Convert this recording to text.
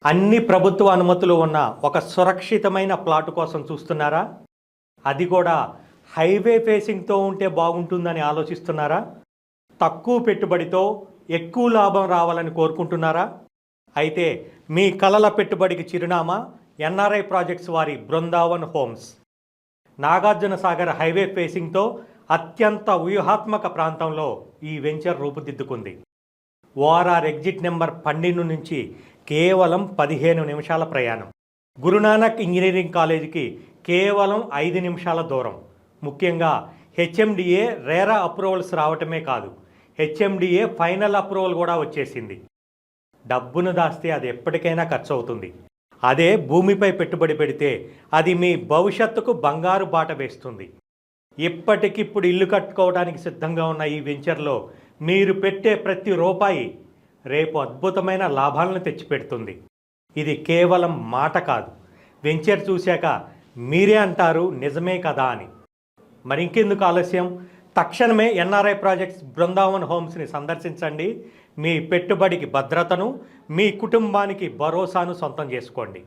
అన్ని ప్రభుత్వ అనుమతులు ఉన్న ఒక సురక్షితమైన ప్లాట్ కోసం చూస్తున్నారా? అది కూడా హైవే ఫేసింగ్తో ఉంటే బాగుంటుందని ఆలోచిస్తున్నారా? తక్కువ పెట్టుబడితో ఎక్కువ లాభం రావాలని కోరుకుంటున్నారా? అయితే మీ కలల పెట్టుబడికి చిరునామా ఎన్ఆర్ఐ ప్రాజెక్ట్స్ వారి బృందావన్ హోమ్స్. నాగార్జున సాగర్ హైవే ఫేసింగ్తో అత్యంత వ్యూహాత్మక ప్రాంతంలో ఈ వెంచర్ రూపుదిద్దుకుంది. ఓఆర్ఆర్ ఎగ్జిట్ నెంబర్ 12 నుంచి కేవలం 15 నిమిషాల ప్రయాణం. గురునానక్ ఇంజనీరింగ్ కాలేజీకి కేవలం 5 నిమిషాల దూరం. ముఖ్యంగా హెచ్ఎండిఏ రేరా అప్రూవల్స్ రావటమే కాదు, హెచ్ఎండిఏ ఫైనల్ అప్రూవల్ కూడా వచ్చేసింది. డబ్బును దాస్తే అది ఎప్పటికైనా ఖర్చు అవుతుంది. అదే భూమిపై పెట్టుబడి పెడితే అది మీ భవిష్యత్తుకు బంగారు బాట వేస్తుంది. ఇప్పటికిప్పుడు ఇల్లు కట్టుకోవడానికి సిద్ధంగా ఉన్న ఈ వెంచర్లో మీరు పెట్టే ప్రతి రూపాయి రేపు అద్భుతమైన లాభాలను తెచ్చిపెడుతుంది. ఇది కేవలం మాట కాదు, వెంచర్ చూశాక మీరే అంటారు నిజమే కదా అని. మరింకెందుకు ఆలస్యం, తక్షణమే ఎన్ఆర్ఐ ప్రాజెక్ట్స్ బృందావన్ హోమ్స్ని సందర్శించండి. మీ పెట్టుబడికి భద్రతను, మీ కుటుంబానికి భరోసాను సొంతం చేసుకోండి.